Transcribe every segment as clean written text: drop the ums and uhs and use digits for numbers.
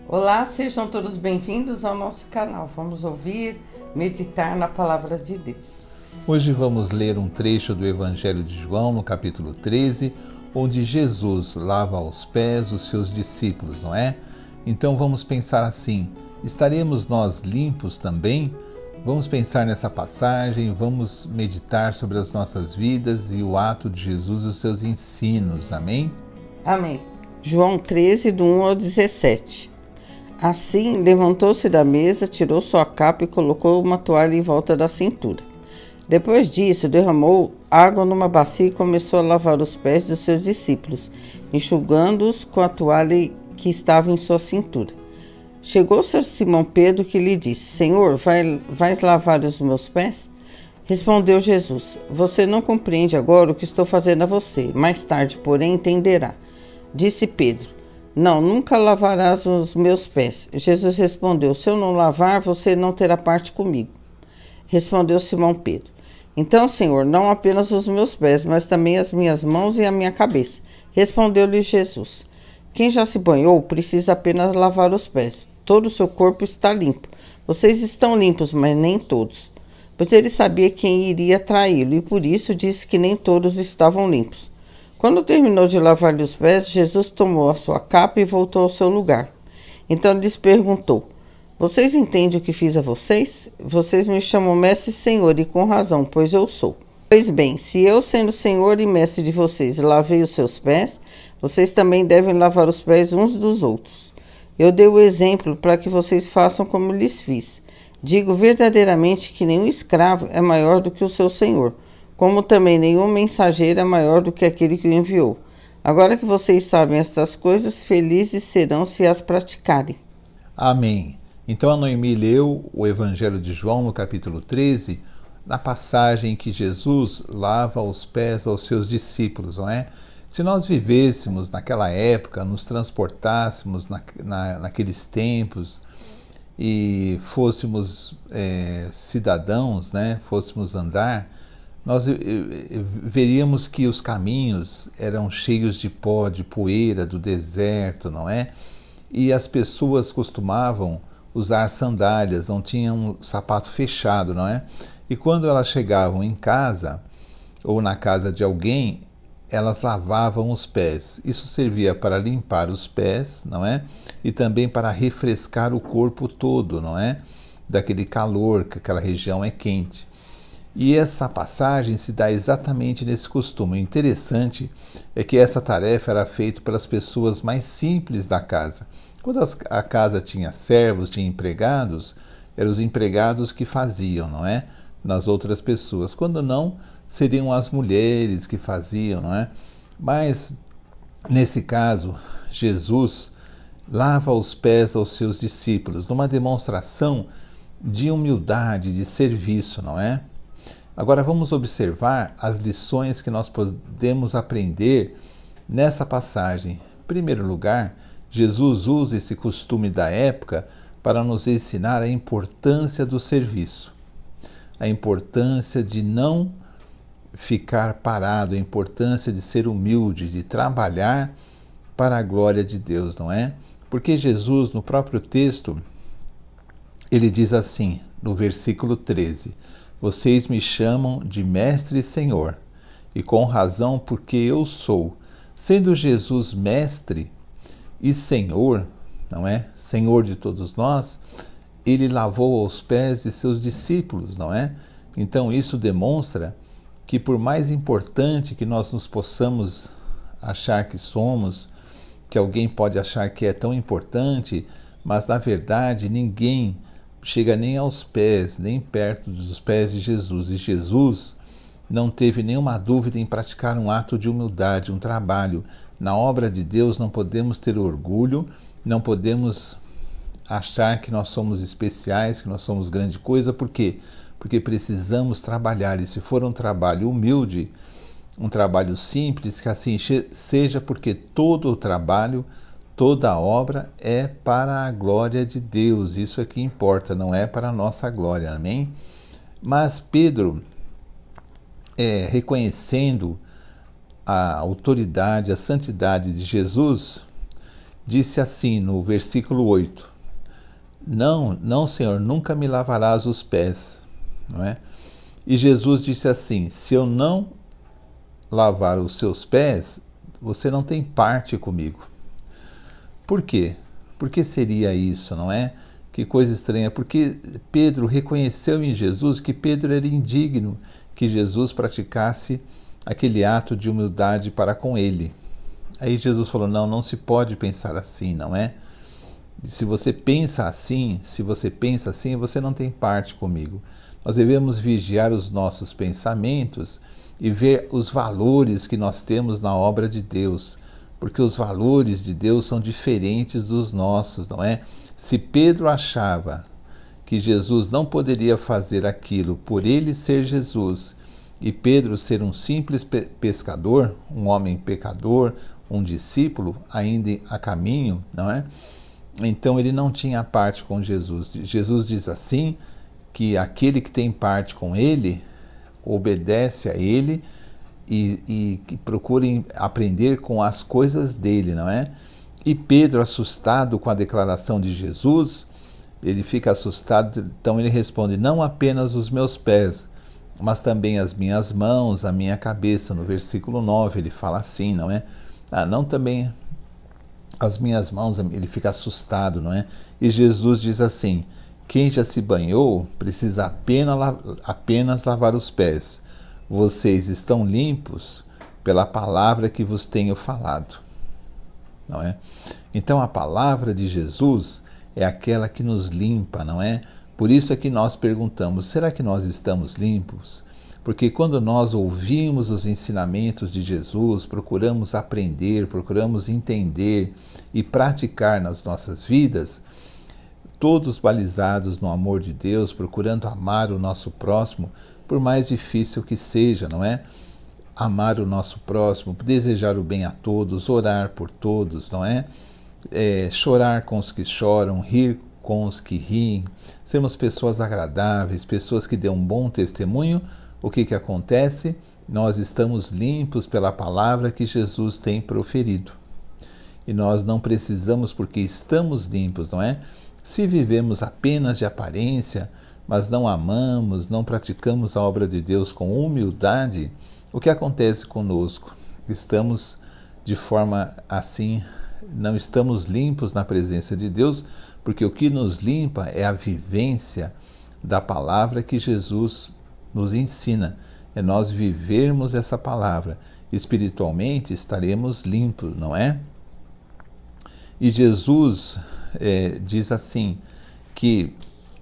Olá, sejam todos bem-vindos ao nosso canal. Vamos ouvir, meditar na palavra de Deus. Hoje vamos ler um trecho do Evangelho de João, no capítulo 13, onde Jesus lava aos pés os seus discípulos, não é? Então vamos pensar assim: estaremos nós limpos também? Vamos pensar nessa passagem, vamos meditar sobre as nossas vidas e o ato de Jesus e os seus ensinos, amém? Amém. João 13, do 1 ao 17. Assim, levantou-se da mesa, tirou sua capa e colocou uma toalha em volta da cintura. Depois disso, derramou água numa bacia e começou a lavar os pés dos seus discípulos, enxugando-os com a toalha que estava em sua cintura. Chegou-se a Simão Pedro, que lhe disse: Senhor, vais lavar os meus pés? Respondeu Jesus: Você não compreende agora o que estou fazendo a você. Mais tarde, porém, entenderá. Disse Pedro: Não, nunca lavarás os meus pés. Jesus respondeu: Se eu não lavar, você não terá parte comigo. Respondeu Simão Pedro: Então, Senhor, não apenas os meus pés, mas também as minhas mãos e a minha cabeça. Respondeu-lhe Jesus: Quem já se banhou precisa apenas lavar os pés. Todo o seu corpo está limpo. Vocês estão limpos, mas nem todos. Pois ele sabia quem iria traí-lo e por isso disse que nem todos estavam limpos. Quando terminou de lavar-lhe os pés, Jesus tomou a sua capa e voltou ao seu lugar. Então lhes perguntou: Vocês entendem o que fiz a vocês? Vocês me chamam mestre e senhor, e com razão, pois eu sou. Pois bem, se eu, sendo senhor e mestre de vocês, lavei os seus pés, vocês também devem lavar os pés uns dos outros. Eu dei o exemplo para que vocês façam como lhes fiz. Digo verdadeiramente que nenhum escravo é maior do que o seu senhor, como também nenhum mensageiro é maior do que aquele que o enviou. Agora que vocês sabem estas coisas, felizes serão se as praticarem. Amém. Então a Noemi leu o Evangelho de João no capítulo 13, na passagem em que Jesus lava os pés aos seus discípulos, não é? Se nós vivêssemos naquela época, nos transportássemos naqueles tempos e fôssemos cidadãos, né? Fôssemos andar, nós veríamos que os caminhos eram cheios de pó, de poeira, do deserto, não é? E as pessoas costumavam usar sandálias, não tinham um sapato fechado, não é? E quando elas chegavam em casa ou na casa de alguém, elas lavavam os pés. Isso servia para limpar os pés, não é? E também para refrescar o corpo todo, não é? Daquele calor, que aquela região é quente. E essa passagem se dá exatamente nesse costume. O interessante é que essa tarefa era feita pelas pessoas mais simples da casa. Quando a casa tinha servos, tinha empregados, eram os empregados que faziam, não é? Nas outras pessoas. Quando não, seriam as mulheres que faziam, não é? Mas, nesse caso, Jesus lava os pés aos seus discípulos, numa demonstração de humildade, de serviço, não é? Agora vamos observar as lições que nós podemos aprender nessa passagem. Em primeiro lugar, Jesus usa esse costume da época para nos ensinar a importância do serviço, a importância de não ficar parado, a importância de ser humilde, de trabalhar para a glória de Deus, não é? Porque Jesus, no próprio texto, ele diz assim, no versículo 13: Vocês me chamam de mestre e senhor, e com razão, porque eu sou. Sendo Jesus mestre e senhor, não é? Senhor de todos nós, ele lavou os pés de seus discípulos, não é? Então isso demonstra que por mais importante que nós nos possamos achar que somos, que alguém pode achar que é tão importante, mas na verdade ninguém chega nem aos pés, nem perto dos pés de Jesus. E Jesus não teve nenhuma dúvida em praticar um ato de humildade, um trabalho. Na obra de Deus não podemos ter orgulho, não podemos achar que nós somos especiais, que nós somos grande coisa. Por quê? Porque precisamos trabalhar. E se for um trabalho humilde, um trabalho simples, que assim seja, porque todo o trabalho, toda a obra é para a glória de Deus. Isso é que importa, não é para a nossa glória, amém? Mas Pedro, reconhecendo a autoridade, a santidade de Jesus, disse assim no versículo 8: Não, não, Senhor, nunca me lavarás os pés. Não é? E Jesus disse assim: se eu não lavar os seus pés, você não tem parte comigo. Por quê? Por que seria isso, não é? Que coisa estranha. Porque Pedro reconheceu em Jesus que Pedro era indigno que Jesus praticasse aquele ato de humildade para com ele. Aí Jesus falou: não, não se pode pensar assim, não é? Se você pensa assim, você não tem parte comigo. Nós devemos vigiar os nossos pensamentos e ver os valores que nós temos na obra de Deus, porque os valores de Deus são diferentes dos nossos, não é? Se Pedro achava que Jesus não poderia fazer aquilo por ele ser Jesus e Pedro ser um simples pescador, um homem pecador, um discípulo ainda a caminho, não é? Então ele não tinha parte com Jesus. Jesus diz assim, que aquele que tem parte com ele obedece a ele e que procurem aprender com as coisas dele, não é? E Pedro, assustado com a declaração de Jesus, ele fica assustado, então ele responde: não apenas os meus pés, mas também as minhas mãos, a minha cabeça. No versículo 9 ele fala assim, não é? Não também as minhas mãos, ele fica assustado, não é? E Jesus diz assim: quem já se banhou precisa apenas lavar os pés. Vocês estão limpos pela palavra que vos tenho falado. Não é? Então a palavra de Jesus é aquela que nos limpa, não é? Por isso é que nós perguntamos: será que nós estamos limpos? Porque quando nós ouvimos os ensinamentos de Jesus, procuramos aprender, procuramos entender e praticar nas nossas vidas, todos balizados no amor de Deus, procurando amar o nosso próximo, por mais difícil que seja, não é? Amar o nosso próximo, desejar o bem a todos, orar por todos, não é? Chorar com os que choram, rir com os que riem, sermos pessoas agradáveis, pessoas que dêem um bom testemunho. O que acontece? Nós estamos limpos pela palavra que Jesus tem proferido. E nós não precisamos, porque estamos limpos, não é? Se vivemos apenas de aparência, mas não amamos, não praticamos a obra de Deus com humildade, o que acontece conosco? Estamos de forma assim, não estamos limpos na presença de Deus, porque o que nos limpa é a vivência da palavra que Jesus nos ensina. É nós vivermos essa palavra. Espiritualmente estaremos limpos, não é? E Jesus diz assim, que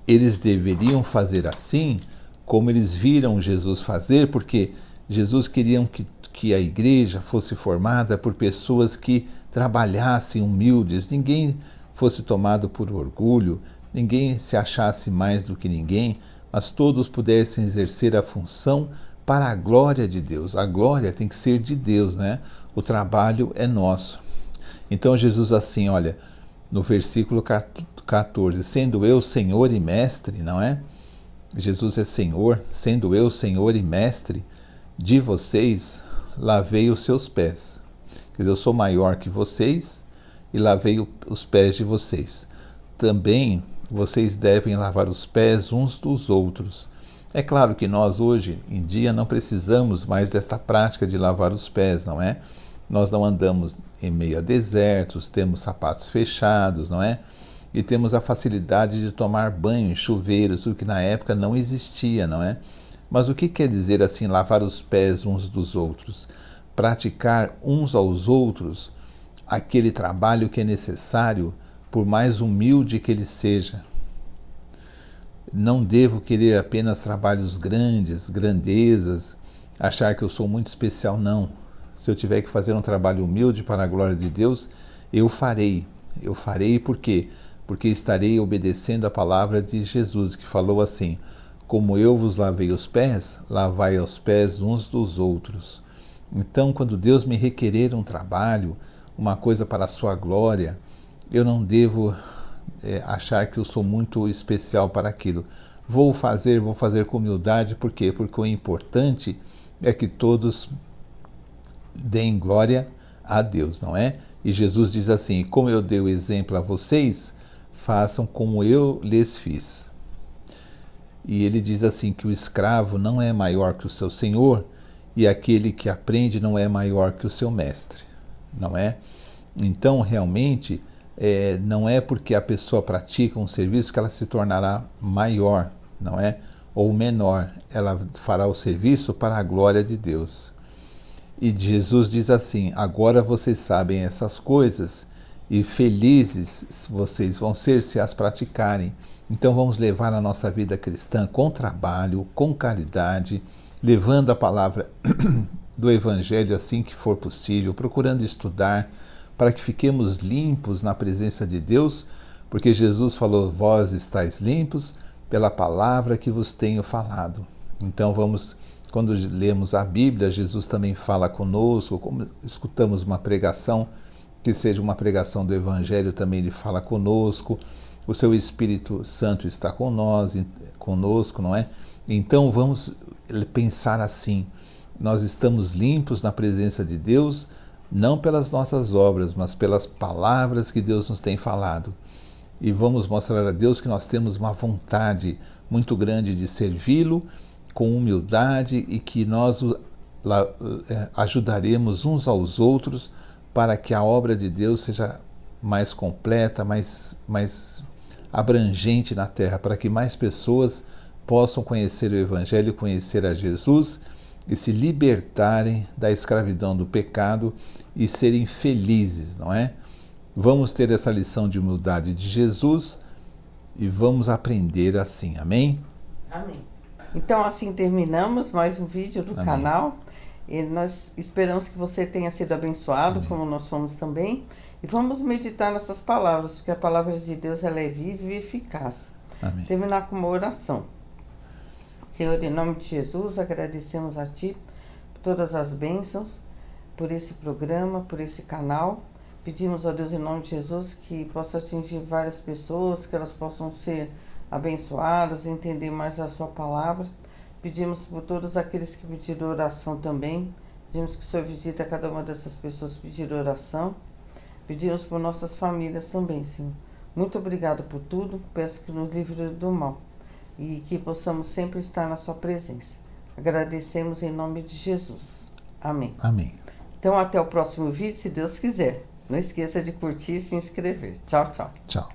eles deveriam fazer assim, como eles viram Jesus fazer, porque Jesus queria que a igreja fosse formada por pessoas que trabalhassem humildes, ninguém fosse tomado por orgulho, ninguém se achasse mais do que ninguém, mas todos pudessem exercer a função para a glória de Deus. A glória tem que ser de Deus, né? O trabalho é nosso. Então Jesus assim, olha, no versículo 14, sendo eu Senhor e Mestre, não é? Jesus é Senhor, sendo eu Senhor e Mestre de vocês, lavei os seus pés. Quer dizer, eu sou maior que vocês e lavei os pés de vocês. Também vocês devem lavar os pés uns dos outros. É claro que nós hoje em dia não precisamos mais desta prática de lavar os pés, não é? Nós não andamos em meio a desertos, temos sapatos fechados, não é? E temos a facilidade de tomar banho em chuveiros, o que na época não existia, não é? Mas o que quer dizer assim, lavar os pés uns dos outros? Praticar uns aos outros aquele trabalho que é necessário, por mais humilde que ele seja. Não devo querer apenas trabalhos grandes, grandezas, achar que eu sou muito especial, não. Se eu tiver que fazer um trabalho humilde para a glória de Deus, eu farei. Eu farei por quê? Porque estarei obedecendo a palavra de Jesus, que falou assim: como eu vos lavei os pés, lavai os pés uns dos outros. Então, quando Deus me requerer um trabalho, uma coisa para a sua glória, eu não devo achar que eu sou muito especial para aquilo. Vou fazer com humildade, por quê? Porque o importante é que todos deem glória a Deus, não é? E Jesus diz assim: como eu dei o exemplo a vocês, façam como eu lhes fiz. E ele diz assim que o escravo não é maior que o seu senhor e aquele que aprende não é maior que o seu mestre, não é? Então, realmente, não é porque a pessoa pratica um serviço que ela se tornará maior, não é? Ou menor. Ela fará o serviço para a glória de Deus. E Jesus diz assim: agora vocês sabem essas coisas e felizes vocês vão ser se as praticarem. Então vamos levar a nossa vida cristã com trabalho, com caridade, levando a palavra do Evangelho assim que for possível, procurando estudar para que fiquemos limpos na presença de Deus, porque Jesus falou: vós estáis limpos pela palavra que vos tenho falado. Então vamos, quando lemos a Bíblia, Jesus também fala conosco, como escutamos uma pregação, que seja uma pregação do Evangelho, também ele fala conosco, o seu Espírito Santo está conosco, não é? Então vamos pensar assim: nós estamos limpos na presença de Deus, não pelas nossas obras, mas pelas palavras que Deus nos tem falado. E vamos mostrar a Deus que nós temos uma vontade muito grande de servi-lo com humildade e que nós ajudaremos uns aos outros para que a obra de Deus seja mais completa, mais abrangente na terra, para que mais pessoas possam conhecer o Evangelho, conhecer a Jesus e se libertarem da escravidão do pecado e serem felizes, não é? Vamos ter essa lição de humildade de Jesus e vamos aprender assim, amém? Amém. Então assim terminamos mais um vídeo do canal. E nós esperamos que você tenha sido abençoado, como nós fomos também. E vamos meditar nessas palavras, porque a palavra de Deus ela é viva e eficaz. Amém. Terminar com uma oração. Senhor, em nome de Jesus, agradecemos a Ti por todas as bênçãos, por esse programa, por esse canal. Pedimos a Deus, em nome de Jesus, que possa atingir várias pessoas, que elas possam ser abençoadas, entender mais a Sua palavra. Pedimos por todos aqueles que pediram oração também. Pedimos que o Senhor visite a cada uma dessas pessoas que pediram oração. Pedimos por nossas famílias também, Senhor. Muito obrigado por tudo. Peço que nos livre do mal e que possamos sempre estar na Sua presença. Agradecemos em nome de Jesus. Amém. Amém. Então, até o próximo vídeo, se Deus quiser. Não esqueça de curtir e se inscrever. Tchau, tchau. Tchau.